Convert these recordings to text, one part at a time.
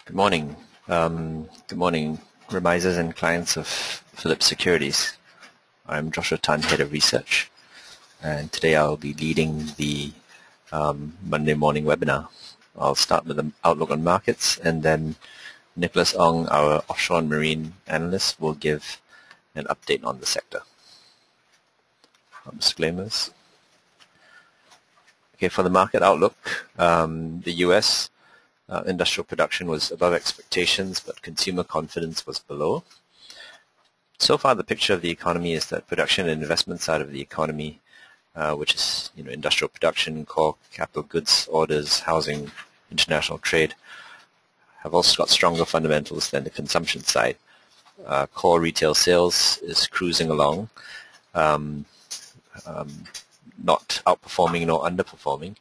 Good morning. Good morning, remisers and clients of Phillip Securities. I'm Joshua Tan, Head of Research, and today I'll be leading the Monday morning webinar. I'll start with an outlook on markets, and then Nicholas Ong, our offshore and marine analyst, will give an update on the sector. Disclaimers. Okay, for the market outlook, the US industrial production was above expectations, but consumer confidence was below. So far, the picture of the economy is that production and investment side of the economy, which is industrial production, core capital goods orders, housing, international trade, have also got stronger fundamentals than the consumption side. Core retail sales is cruising along, not outperforming nor underperforming,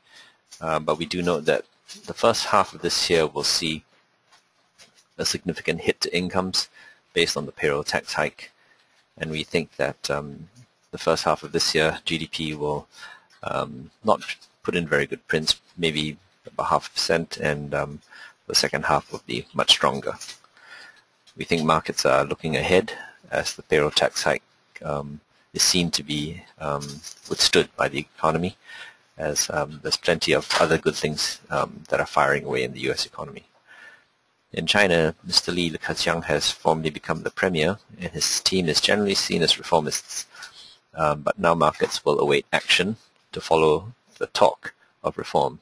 but we do note that the first half of this year will see a significant hit to incomes based on the payroll tax hike, and we think that the first half of this year GDP will not put in very good prints, maybe about 0.5%, and the second half will be much stronger. We think markets are looking ahead as the payroll tax hike is seen to be withstood by the economy, as there's plenty of other good things that are firing away in the US economy. In China, Mr. Li Keqiang has formally become the premier, and his team is generally seen as reformists. But now markets will await action to follow the talk of reform.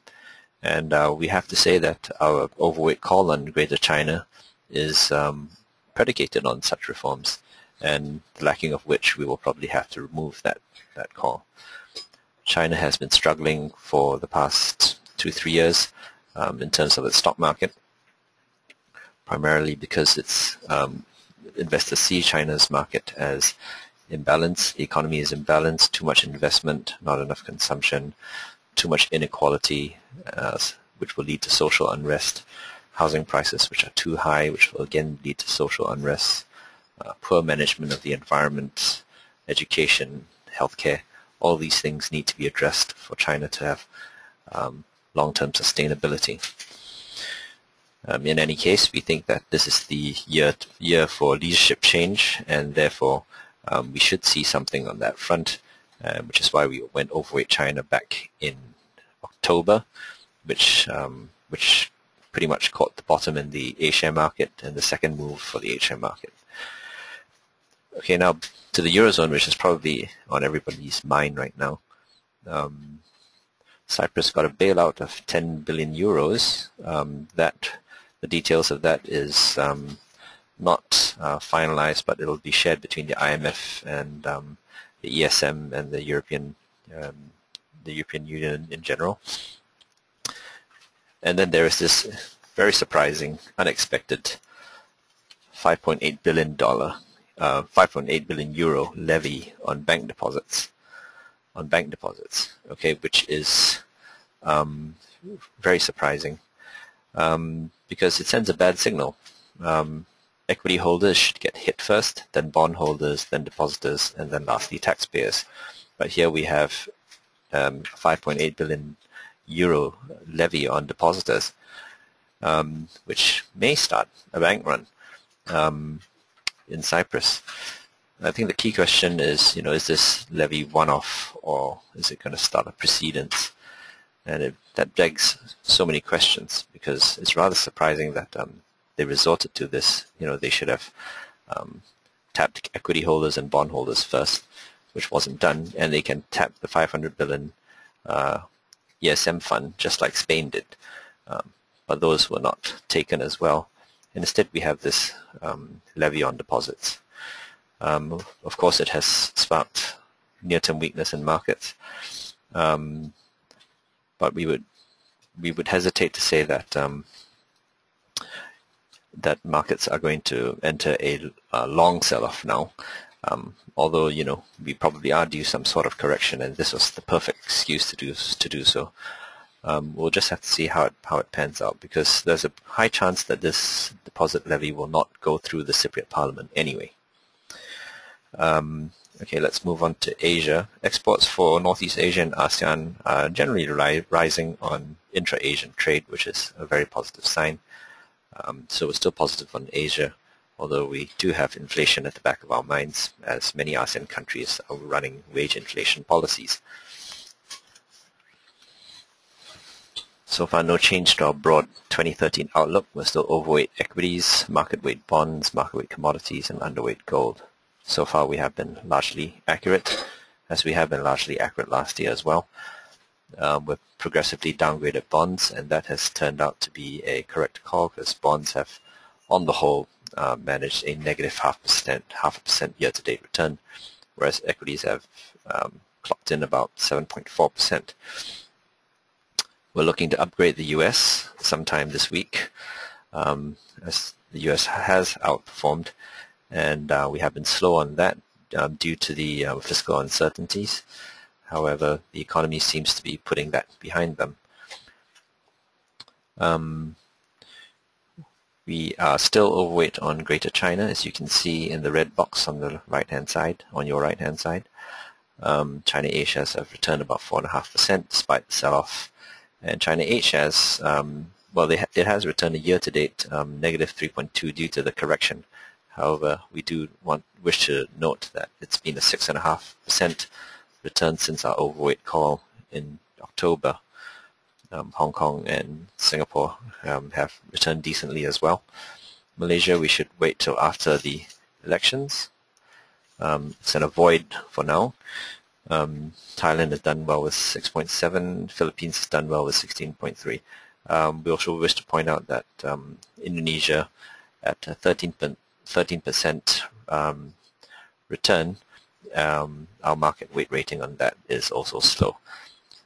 And we have to say that our overweight call on Greater China is predicated on such reforms, and the lacking of which we will probably have to remove that call. China has been struggling for the past 2-3 years in terms of its stock market, primarily because its investors see China's market as imbalanced. The economy is imbalanced, too much investment, not enough consumption, too much inequality, which will lead to social unrest, housing prices which are too high, which will again lead to social unrest, poor management of the environment, education, healthcare. All these things need to be addressed for China to have long-term sustainability. In any case, we think that this is the year for leadership change, and therefore we should see something on that front, which is why we went overweight China back in October, which pretty much caught the bottom in the A-share market and the second move for the A-share market. Okay, now to the Eurozone, which is probably on everybody's mind right now. Cyprus got a bailout of 10 billion euros. The details of that is not finalized, but it will be shared between the IMF and the ESM and the European Union in general. And then there is this very surprising, unexpected $5.8 billion euro levy on bank deposits. Okay, which is very surprising because it sends a bad signal. Equity holders should get hit first, then bond holders, then depositors, and then lastly taxpayers. But here we have 5.8 billion euro levy on depositors, which may start a bank run in Cyprus. I think the key question is, is this levy one-off, or is it going to start a precedence? And that begs so many questions, because it's rather surprising that they resorted to this. They should have tapped equity holders and bond holders first, which wasn't done, and they can tap the 500 billion ESM fund just like Spain did, but those were not taken as well. And instead, we have this levy on deposits. Of course, it has sparked near-term weakness in markets, but we would hesitate to say that that markets are going to enter a long sell-off now. Although we probably are due some sort of correction, and this was the perfect excuse to do so. We'll just have to see how it pans out, because there's a high chance that this deposit levy will not go through the Cypriot Parliament anyway. Okay, let's move on to Asia. Exports for Northeast Asia and ASEAN are generally rising on intra-Asian trade, which is a very positive sign. So we're still positive on Asia, although we do have inflation at the back of our minds, as many ASEAN countries are running wage inflation policies. So far, no change to our broad 2013 outlook. We're still overweight equities, market weight bonds, market weight commodities, and underweight gold. So far, we have been largely accurate, as we have been largely accurate last year as well. We've progressively downgraded bonds, and that has turned out to be a correct call, because bonds have, on the whole, managed a negative 0.5% year-to-date return, whereas equities have clocked in about 7.4%. We're looking to upgrade the US sometime this week, as the US has outperformed, and we have been slow on that due to the fiscal uncertainties. However, the economy seems to be putting that behind them. We are still overweight on Greater China, as you can see in the red box on the right-hand side, on your right-hand side. China A shares have returned about 4.5% despite the sell-off. And China A shares, well, it has returned a year-to-date negative 3.2 due to the correction. However, we do wish to note that it's been a 6.5% return since our overweight call in October. Hong Kong and Singapore have returned decently as well. Malaysia, we should wait till after the elections. It's an avoid for now. Thailand has done well with 6.7. Philippines has done well with 16.3. We also wish to point out that Indonesia, at a 13% return, our market weight rating on that is also slow.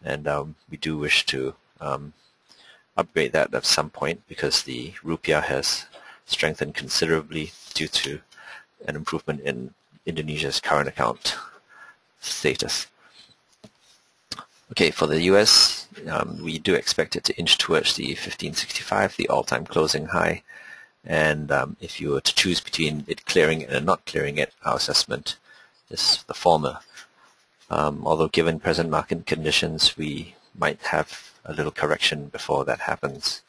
And we do wish to upgrade that at some point, because the Rupiah has strengthened considerably due to an improvement in Indonesia's current account status. Okay, for the US, we do expect it to inch towards the 1565, the all-time closing high. And if you were to choose between it clearing it and not clearing it, our assessment is the former. Although given present market conditions, we might have a little correction before that happens.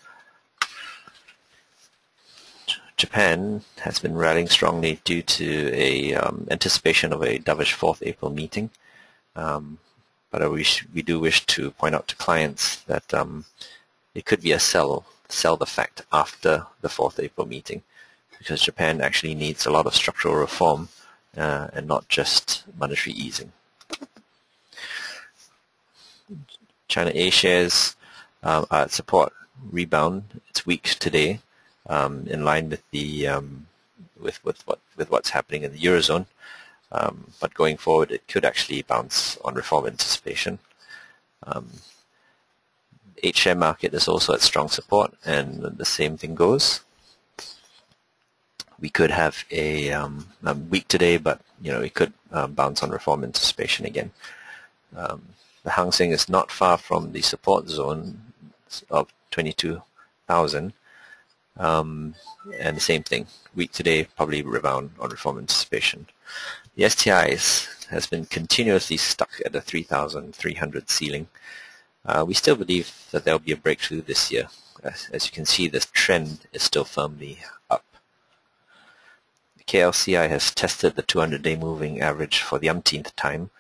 Japan has been rallying strongly due to a anticipation of a dovish 4th April meeting. But we do wish to point out to clients that it could be a sell the fact after the 4th April meeting, because Japan actually needs a lot of structural reform and not just monetary easing. China A shares are at support rebound. It's weak today, in line with the with what's happening in the Eurozone. But going forward, it could actually bounce on reform anticipation. H-share market is also at strong support, and the same thing goes. We could have a week today, but it could bounce on reform anticipation again. The Hang Seng is not far from the support zone of 22,000, and the same thing. Week today, probably rebound on reform anticipation. The STI has been continuously stuck at the 3,300 ceiling. We still believe that there will be a breakthrough this year. As you can see, this trend is still firmly up. The KLCI has tested the 200-day moving average for the umpteenth time.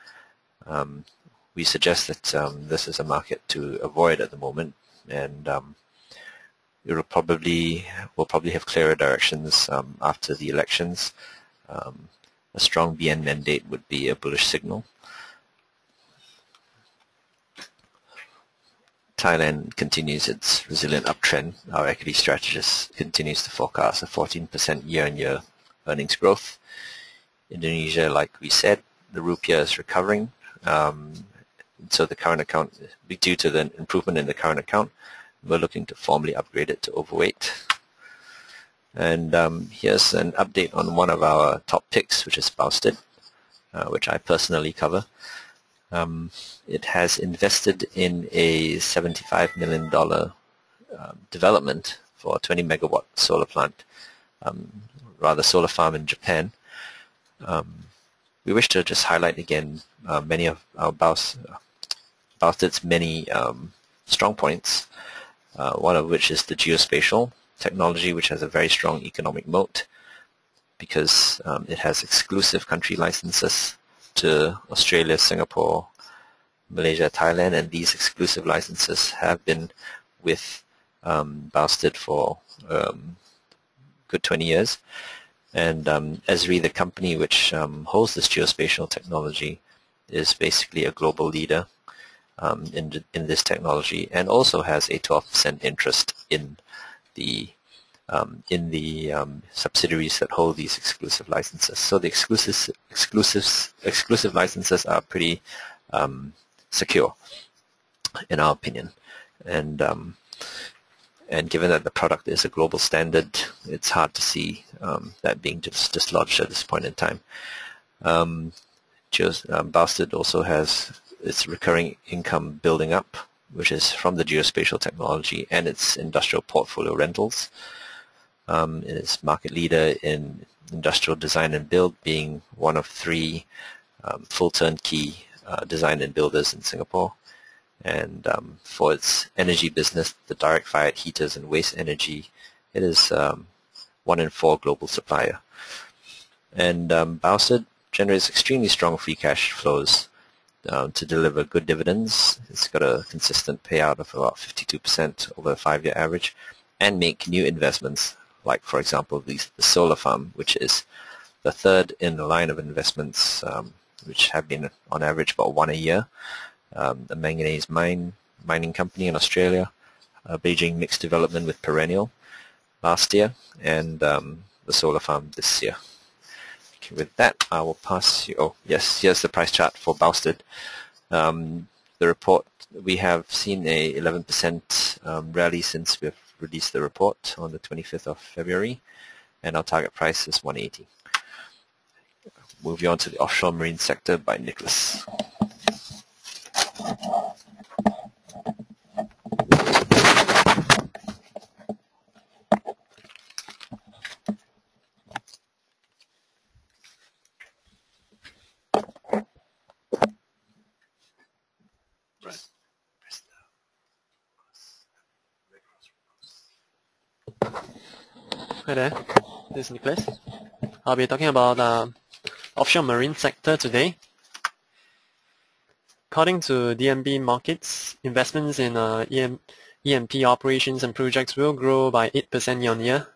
We suggest that this is a market to avoid at the moment, and it will probably have clearer directions after the elections. A strong BN mandate would be a bullish signal. Thailand continues its resilient uptrend. Our equity strategist continues to forecast a 14% year-on-year earnings growth. Indonesia, like we said, the Rupiah is recovering. So the current account, due to the improvement in the current account, we're looking to formally upgrade it to overweight. And here's an update on one of our top picks, which is Bousted, which I personally cover. It has invested in a $75 million development for a 20 megawatt solar plant, solar farm in Japan. We wish to just highlight again many of our Bousted's many strong points, one of which is the geospatial. technology which has a very strong economic moat because it has exclusive country licenses to Australia, Singapore, Malaysia, Thailand, and these exclusive licenses have been with Bausted for good 20 years. And Esri, the company which holds this geospatial technology, is basically a global leader in this technology, and also has a 12% interest in the subsidiaries that hold these exclusive licenses. So the exclusive licenses are pretty secure, in our opinion, and given that the product is a global standard, it's hard to see that being dislodged at this point in time. Bausted also has its recurring income building up, which is from the geospatial technology and its industrial portfolio rentals. It is market leader in industrial design and build, being one of 3 full turnkey design and builders in Singapore. And for its energy business, the direct fired heaters and waste energy, it is 1 in 4 global supplier. And Bausted generates extremely strong free cash flows to deliver good dividends. It's got a consistent payout of about 52% over a 5-year average, and make new investments, like, for example, the solar farm, which is the 3rd in the line of investments, which have been on average about 1 a year. The manganese mining company in Australia, Beijing mixed development with Perennial last year, and the solar farm this year. Okay, with that, I will pass you. Oh, yes, here's the price chart for Bausted. The report, we have seen a 11% rally since we've released the report on the 25th of February, and our target price is 180. Moving on to the offshore marine sector by Nicholas. Hi there, this is Nicholas. I'll be talking about offshore marine sector today. According to DNB markets, investments in E&P operations and projects will grow by 8% year-on-year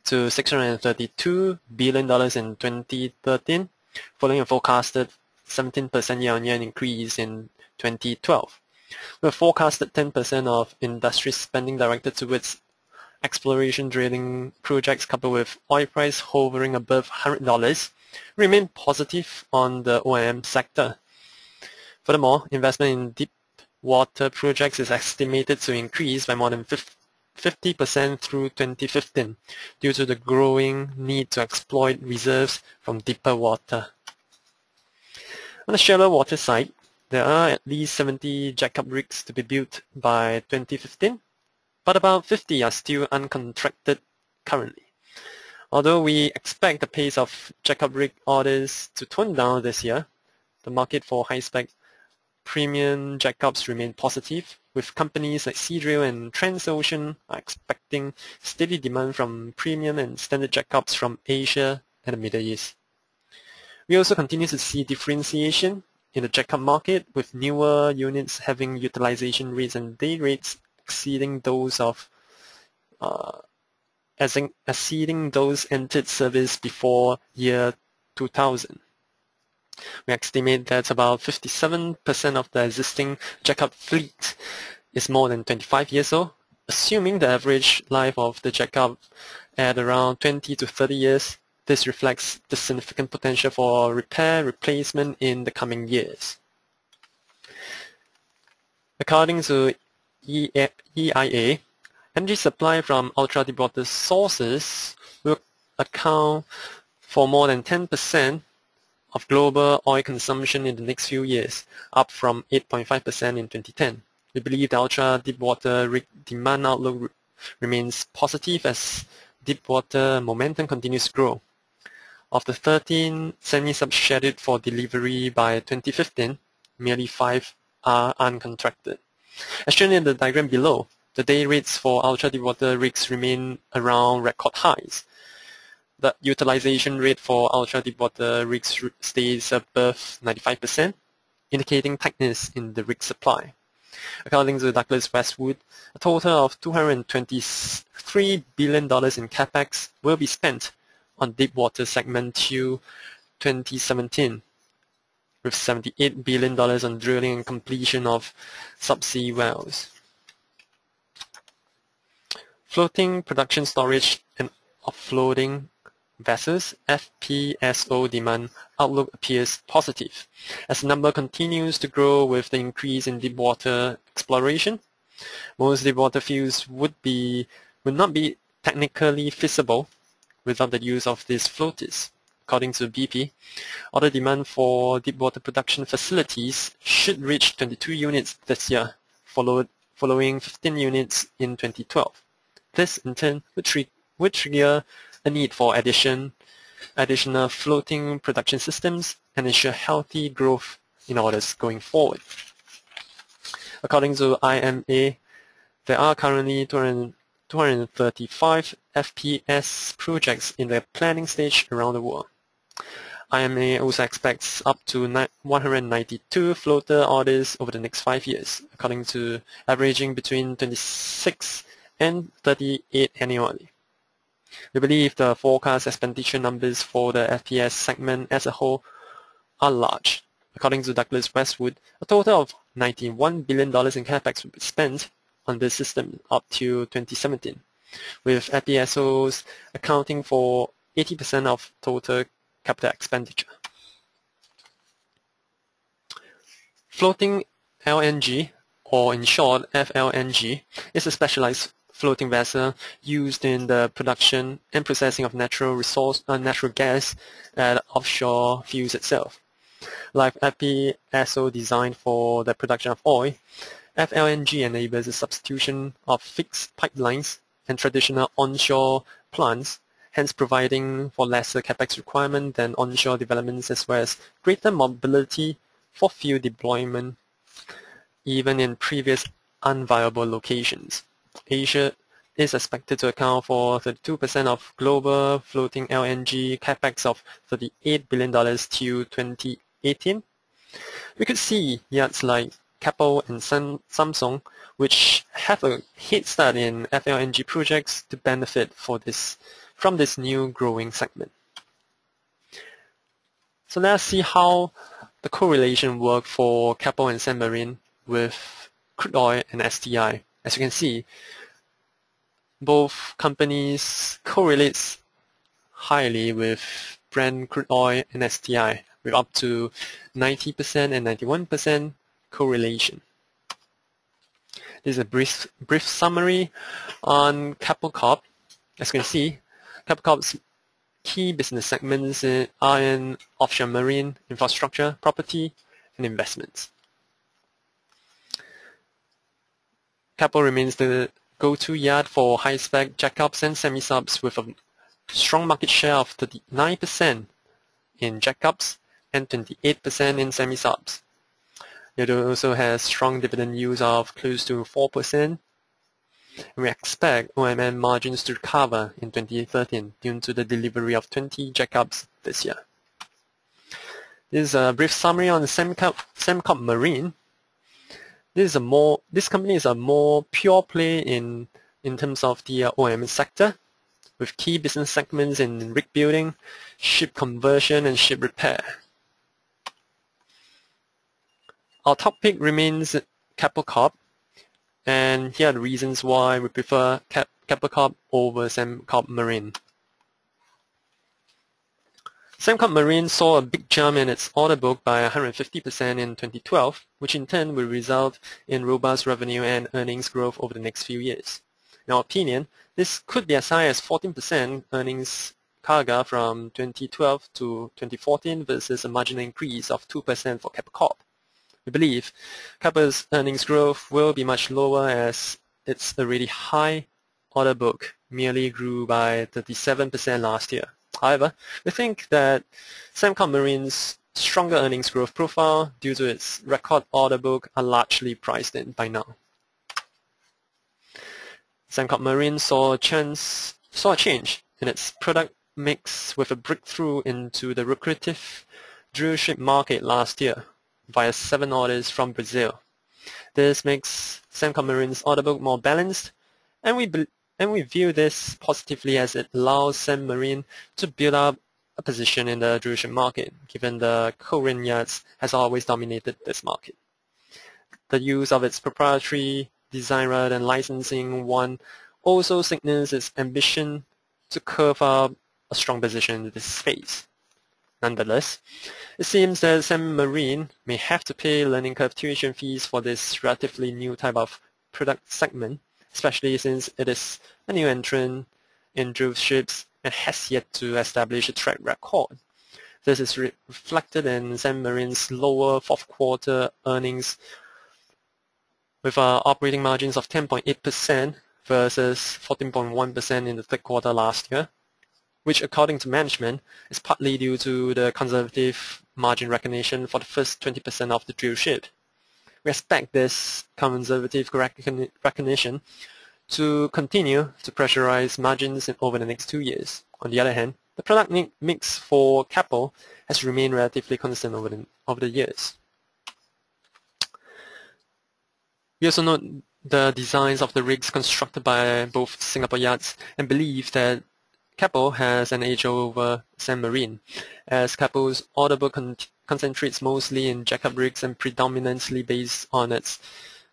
to $632 billion in 2013, following a forecasted 17% year-on-year increase in 2012. With forecasted 10% of industry spending directed towards exploration drilling projects, coupled with oil price hovering above $100, remain positive on the O&M sector. Furthermore, investment in deep water projects is estimated to increase by more than 50% through 2015 due to the growing need to exploit reserves from deeper water. On the shallow water side, there are at least 70 jackup rigs to be built by 2015, but about 50 are still uncontracted currently. Although we expect the pace of jackup rig orders to tone down this year, the market for high-spec premium jackups remain positive, with companies like Seadrill and Transocean are expecting steady demand from premium and standard jackups from Asia and the Middle East. We also continue to see differentiation in the jackup market, with newer units having utilization rates and day rates exceeding those entered service before year 2000. We estimate that about 57% of the existing jackup fleet is more than 25 years old, assuming the average life of the jackup at around 20 to 30 years. This reflects the significant potential for repair replacement in the coming years. According to EIA, energy supply from ultra-deepwater sources will account for more than 10% of global oil consumption in the next few years, up from 8.5% in 2010. We believe the ultra-deepwater rig demand outlook remains positive as deepwater momentum continues to grow. Of the 13 semi-subs scheduled for delivery by 2015, merely 5 are uncontracted. As shown in the diagram below, The day rates for ultra-deepwater rigs remain around record highs. The utilization rate for ultra-deepwater rigs stays above 95%, indicating tightness in the rig supply. According to Douglas Westwood, a total of $223 billion in capex will be spent on deepwater segment till 2017, with $78 billion on drilling and completion of subsea wells. Floating production storage and offloading vessels, FPSO demand outlook appears positive as the number continues to grow with the increase in deepwater exploration. Most deepwater fields would not be technically feasible without the use of these floaters. According to BP, order demand for deepwater production facilities should reach 22 units this year, following 15 units in 2012. This, in turn, would trigger a need for additional floating production systems and ensure healthy growth in orders going forward. According to IMA, there are currently 235 FPS projects in the planning stage around the world. IMA also expects up to 192 floater orders over the next 5 years, according to averaging between 26 and 38 annually. We believe the forecast expenditure numbers for the FPS segment as a whole are large. According to Douglas Westwood, a total of $91 billion in capex will be spent on this system up to 2017, with FPSOs accounting for 80% of total capital expenditure. Floating LNG, or in short FLNG, is a specialized floating vessel used in the production and processing of natural gas at offshore fields itself. Like FPSO designed for the production of oil, FLNG enables the substitution of fixed pipelines and traditional onshore plants, hence providing for lesser capex requirement than onshore developments as well as greater mobility for field deployment, even in previous unviable locations. Asia is expected to account for 32% of global floating LNG capex of $38 billion till 2018. We could see yards like Keppel and Samsung, which have a head start in FLNG projects, to benefit from this new growing segment. So let's see how the correlation works for Keppel and Sembcorp with crude oil and STI. As you can see, both companies correlate highly with Brent crude oil and STI, with up to 90% and 91% correlation. This is a brief summary on Keppel Corp. As you can see, Keppel Corp's key business segments are in offshore marine, infrastructure, property, and investments. Keppel remains the go-to yard for high-spec jackups and semi-subs, with a strong market share of 39% in jackups and 28% in semi-subs. It also has strong dividend yields of close to 4%. We expect OMM margins to recover in 2013 due to the delivery of 20 jackups this year. This is a brief summary on Sembcorp Marine. This company is a more pure play in terms of the OMM sector, with key business segments in rig building, ship conversion, and ship repair. Our top pick remains Keppel Corp, and here are the reasons why we prefer Keppel Corp over Sembcorp Marine. Sembcorp Marine saw a big jump in its order book by 150% in 2012, which in turn will result in robust revenue and earnings growth over the next few years. In our opinion, this could be as high as 14% earnings CAGR from 2012 to 2014 versus a marginal increase of 2% for Keppel Corp. We believe Keppel's earnings growth will be much lower as its already high order book merely grew by 37% last year. However, we think that Sembcorp Marine's stronger earnings growth profile due to its record order book are largely priced in by now. Sembcorp Marine saw a change in its product mix with a breakthrough into the lucrative drillship market last year via 7 orders from Brazil. This makes Sembcorp Marine's order book more balanced, and we view this positively as it allows Sembcorp Marine to build up a position in the drillship market, given the Korean yards has always dominated this market. The use of its proprietary design rather than licensing one also signals its ambition to carve out a strong position in this space. Nonetheless, it seems that Sembcorp Marine may have to pay learning curve tuition fees for this relatively new type of product segment, especially since it is a new entrant in drill ships and has yet to establish a track record. This is reflected in Sembcorp Marine's lower fourth quarter earnings with operating margins of 10.8% versus 14.1% in the third quarter last year, which according to management is partly due to the conservative margin recognition for the first 20% of the drill ship. We expect this conservative recognition to continue to pressurize margins over the next 2 years. On the other hand, the product mix for Keppel has remained relatively constant over the years. We also note the designs of the rigs constructed by both Singapore yards and believe that Keppel has an edge over Sembcorp Marine, as Keppel's order book concentrates mostly in jackup rigs and predominantly based on its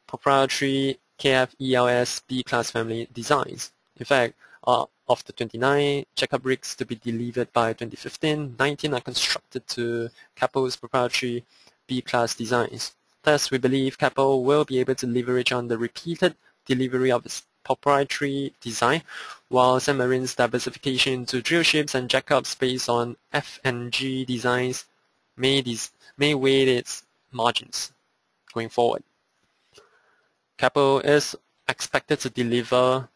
proprietary KF-ELS B-class family designs. In fact, of the 29 jackup rigs to be delivered by 2015, 19 are constructed to Keppel's proprietary B-class designs. Thus, we believe Keppel will be able to leverage on the repeated delivery of its proprietary design, while Sembcorp Marine's diversification into drill ships and jackups based on FLNG designs may weigh its margins going forward. Keppel is expected to deliver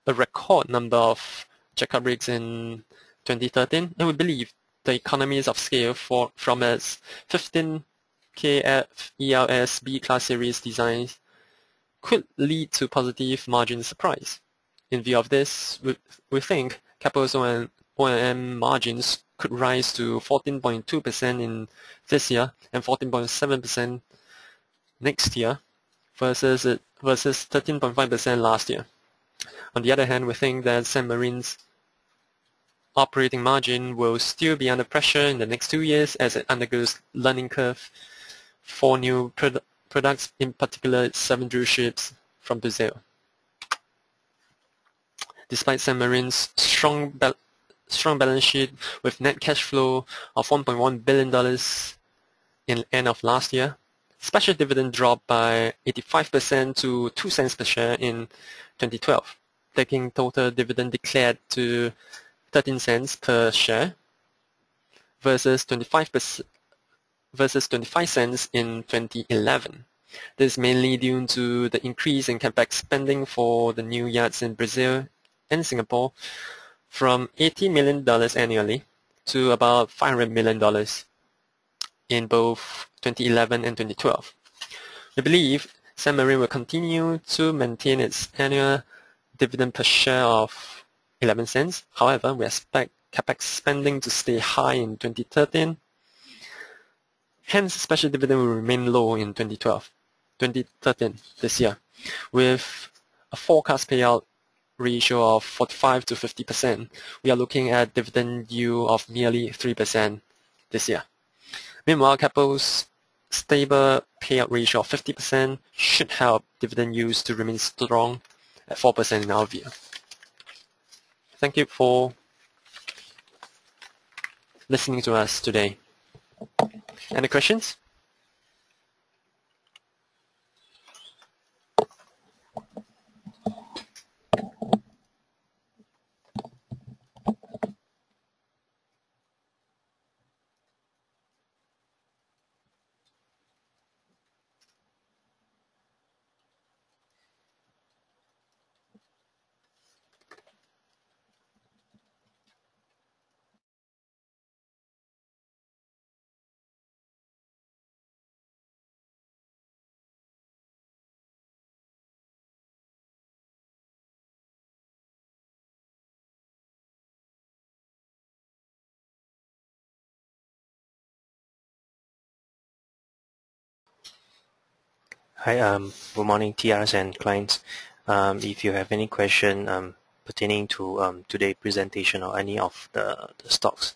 a record number of jackup rigs in 2013, and we believe the economies of scale from its 15 KF-ELS B-class series designs could lead to positive margin surprise. In view of this, we think Keppel's O&M margins could rise to 14.2% in this year and 14.7% next year versus 13.5% last year. On the other hand, we think that Sembcorp Marine's operating margin will still be under pressure in the next 2 years as it undergoes learning curve for new products, in particular 7 drill ships from Brazil. Despite Sembcorp Marine's strong balance sheet with net cash flow of $1.1 billion in end of last year, special dividend dropped by 85% to 2 cents per share in 2012, taking total dividend declared to 13 cents per share versus 25 cents in 2011. This is mainly due to the increase in capex spending for the new yards in Brazil and Singapore from $80 million annually to about $500 million in both 2011 and 2012. We believe Sembcorp Marine will continue to maintain its annual dividend per share of 11 cents. However, we expect capex spending to stay high in 2013. Hence, special dividend will remain low in 2013 this year, with a forecast payout ratio of 45 to 50%. We are looking at dividend yield of nearly 3% this year. Meanwhile, Keppel's stable payout ratio of 50% should help dividend yields to remain strong at 4% in our view. Thank you for listening to us today. Any questions? Hi, good morning, TRs and clients. If you have any question pertaining to today's presentation or any of the stocks,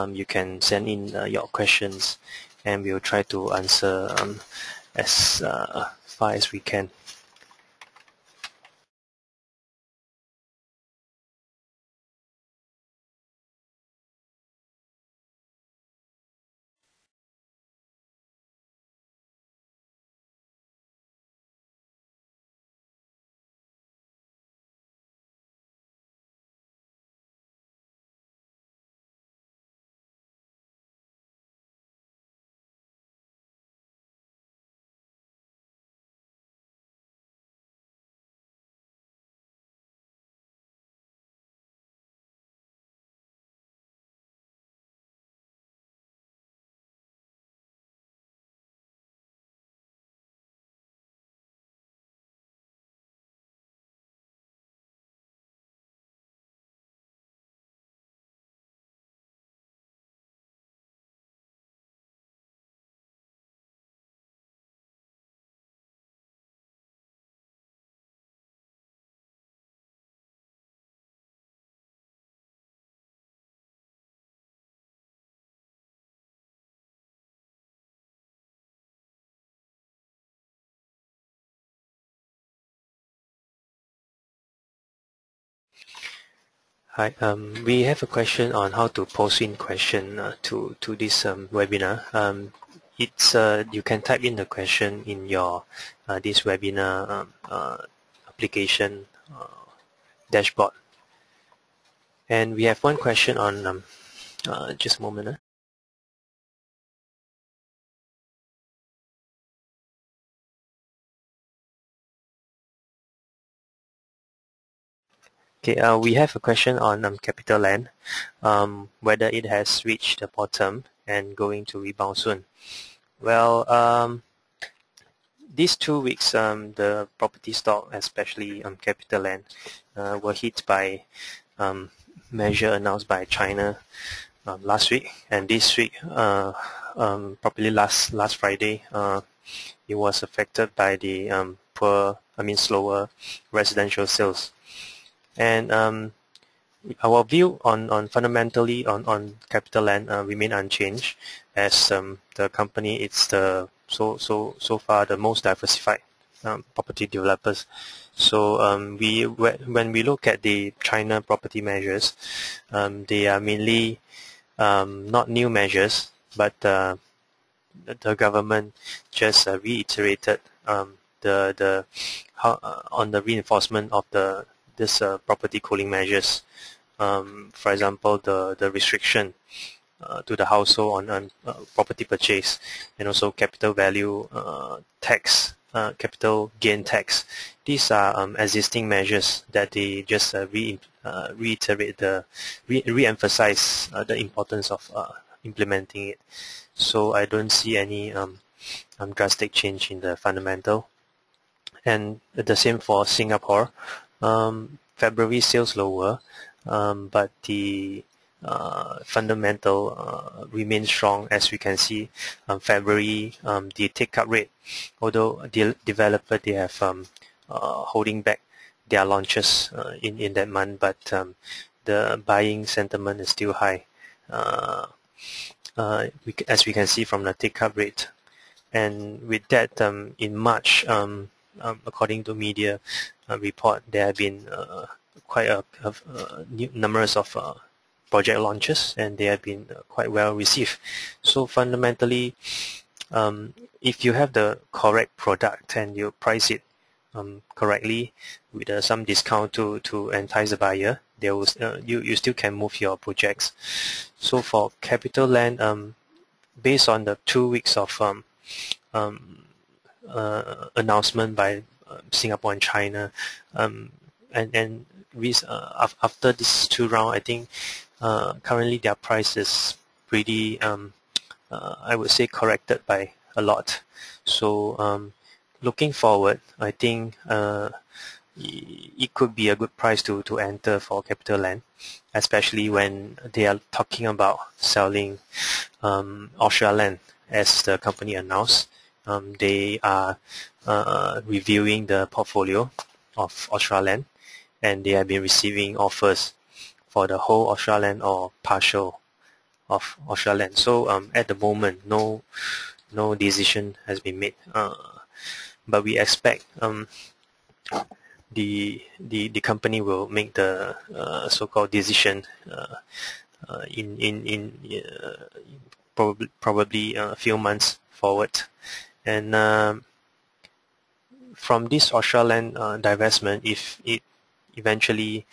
you can send in your questions, and we'll try to answer as far as we can. Hi, we have a question on how to post in question to this webinar. It's you can type in the question in your this webinar application dashboard. And we have one question on just a moment. Okay, we have a question on CapitaLand, whether it has reached the bottom and going to rebound soon. Well, these 2 weeks, the property stock, especially CapitaLand, were hit by measure announced by China last week, and this week, probably last Friday, it was affected by the slower residential sales. And our view on fundamentally on CapitaLand remain unchanged, as the company it's the so far the most diversified property developers. So when we look at the China property measures, they are mainly not new measures, but the government just reiterated on the reinforcement of this property cooling measures. For example, the restriction to the household on property purchase, and also capital value tax, capital gain tax. These are existing measures that they just reiterate re-emphasize the importance of implementing it. So I don't see any drastic change in the fundamental. And the same for Singapore. February sales lower, but the fundamental remains strong, as we can see. February, the take-up rate, although the developer they have holding back their launches in that month, but the buying sentiment is still high, as we can see from the take-up rate. And with that, in March, according to media report, there have been quite numerous of project launches, and they have been quite well received. So fundamentally, if you have the correct product and you price it correctly with some discount to entice the buyer, there was you still can move your projects. So for CapitaLand, based on the 2 weeks of announcement by Singapore and China, and after this 2 round, I think currently their price is pretty, I would say, corrected by a lot. So looking forward, I think it could be a good price to enter for CapitaLand, especially when they are talking about selling offshore land, as the company announced. they are reviewing the portfolio of offshore land, and they have been receiving offers for the whole offshore land or partial of offshore land. So at the moment, no decision has been made, but we expect the company will make the so-called decision in probably a few months forward. And from this offshore land divestment, if it eventually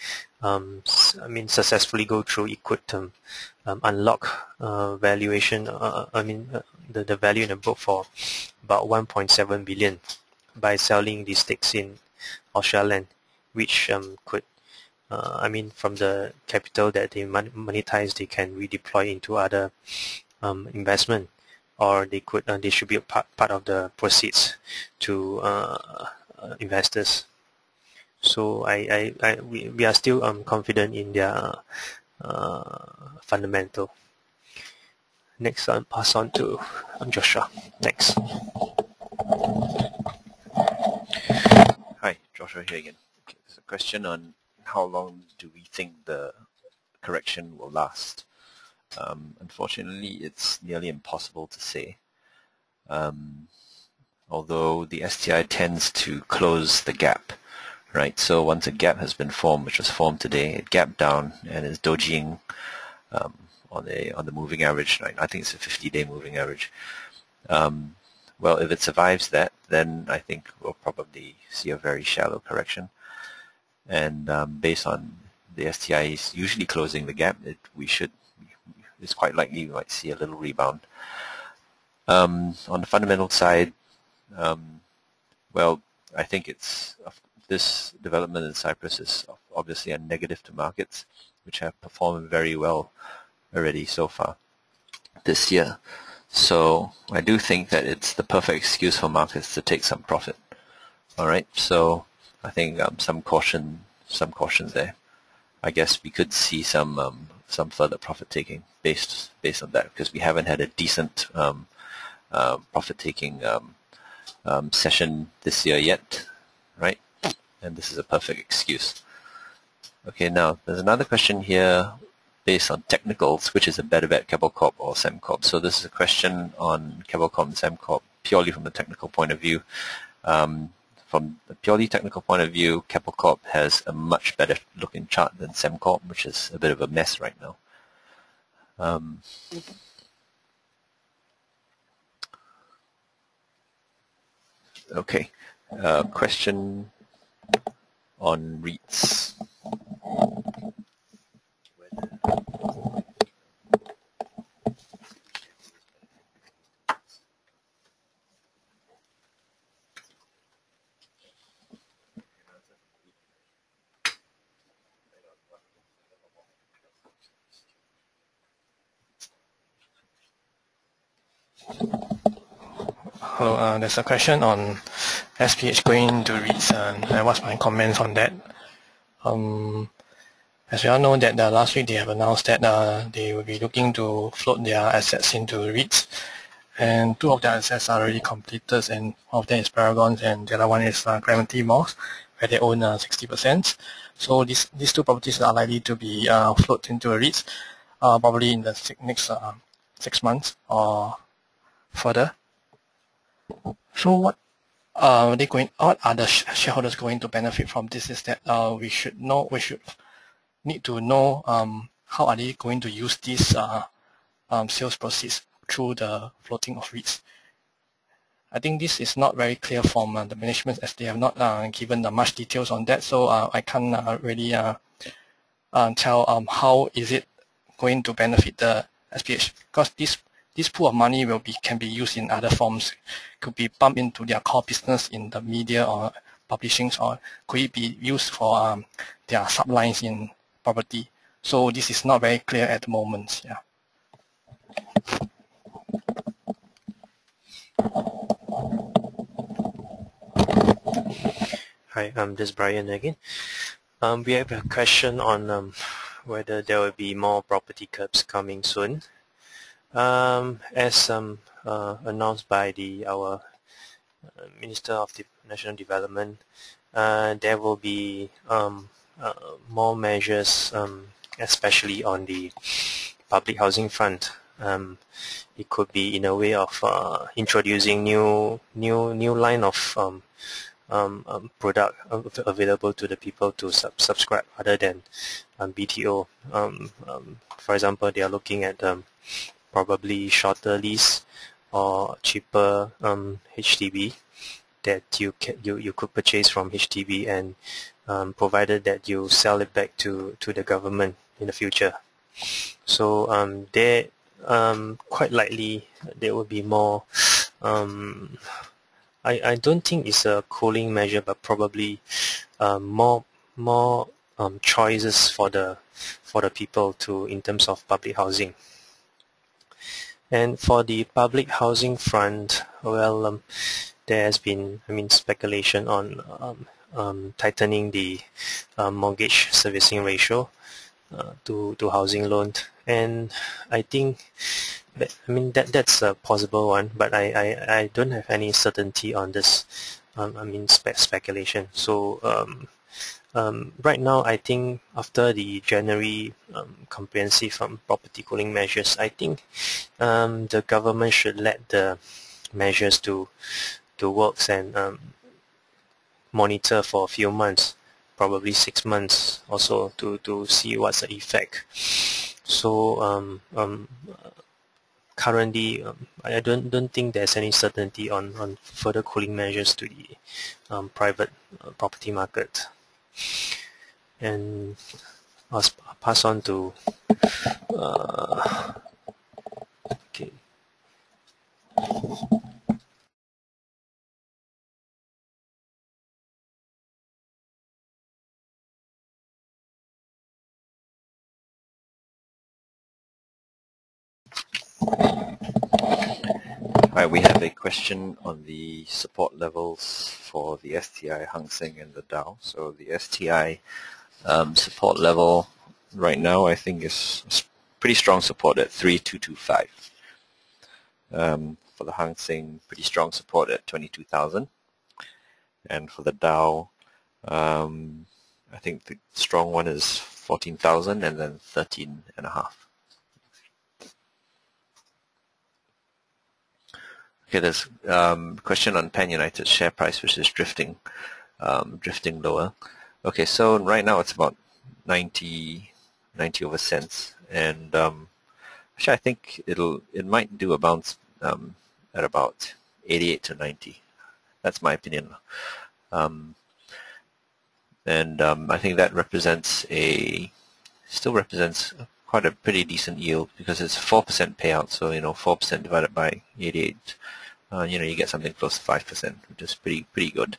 successfully go through, it could unlock valuation, the value in the book for about 1.7 billion by selling the stakes in offshore land, which could from the capital that they monetize, they can redeploy into other investment, or they could distribute part of the proceeds to investors. So we are still confident in their fundamental. Next, I'll pass on to Joshua. Thanks. Hi, Joshua here again. Okay, there's a question on how long do we think the correction will last. Unfortunately, it's nearly impossible to say. Although the STI tends to close the gap, right? So once a gap has been formed, which was formed today, it gapped down and is dojiing on the moving average. Right? I think it's a 50-day moving average. Well, if it survives that, then I think we'll probably see a very shallow correction. And based on the STIs usually closing the gap, it's quite likely we might see a little rebound. On the fundamental side, well, I think this development in Cyprus is obviously a negative to markets, which have performed very well already so far this year. So I do think that it's the perfect excuse for markets to take some profit. All right, so I think some caution there. I guess we could see some further profit taking based on that, because we haven't had a decent profit taking session this year yet, right? And this is a perfect excuse. Okay, now there's another question here based on technicals, which is a better bet, Keppel Corp or Sembcorp. So this is a question on Keppel Corp and Sembcorp purely from the technical point of view. From the purely technical point of view, Keppel Corp has a much better looking chart than Sembcorp, which is a bit of a mess right now. Okay, question on REITs. Hello, there's a question on SPH going to REITs, and what's my comments on that. As we all know that last week they have announced that they will be looking to float their assets into REITs, and two of their assets are already completed, and one of them is Paragon and the other one is Clementi Malls, where they own 60%. So these two properties are likely to be floated into a REITs probably in the next 6 months or further. So what are the shareholders going to benefit from this is that we should need to know how are they going to use these sales proceeds through the floating of REITs. I think this is not very clear from the management, as they have not given much details on that. So I can't really tell how is it going to benefit the SPH, because this pool of money can be used in other forms. Could be pumped into their core business in the media or publishings, or could it be used for their sublines in property. So this is not very clear at the moment. Yeah. Hi, this is Brian again. We have a question on whether there will be more property curbs coming soon. As announced by our Minister of National Development, there will be more measures, especially on the public housing front. It could be in a way of introducing new line of product available to the people to subscribe other than BTO. For example, they are looking at probably shorter lease or cheaper HDB that you could purchase from HDB, and provided that you sell it back to the government in the future. So there quite likely there will be more. I don't think it's a cooling measure, but probably more choices for the people to in terms of public housing. And for the public housing front, well, there has been, speculation on tightening the mortgage servicing ratio to housing loan, and I think that's a possible one, but I don't have any certainty on this. Speculation. So right now, I think after the January comprehensive property cooling measures, I think the government should let the measures to works and monitor for a few months, probably 6 months or so, to see what's the effect. So currently, I don't think there's any certainty on further cooling measures to the private property market. And I'll pass on to okay. Right, we have a question on the support levels for the STI, Hang Seng, and the Dow. So the STI support level right now, I think, is pretty strong support at 3225. For the Hang Seng, pretty strong support at 22,000. And for the Dow, I think the strong one is 14,000 and then 13.5. Okay, there's a question on Pan United's share price, which is drifting lower. Okay, so right now it's about 90 over cents, and actually I think it might do a bounce at about 88 to 90. That's my opinion. And I think that still represents quite a pretty decent yield, because it's a 4% payout. So 4% divided by 88. You get something close to 5%, which is pretty good.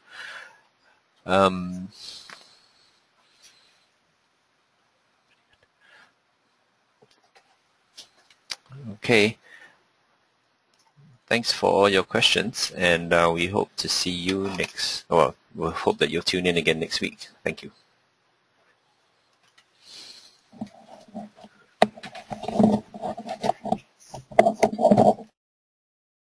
Okay. Thanks for all your questions, and we hope to see you we hope that you'll tune in again next week. Thank you.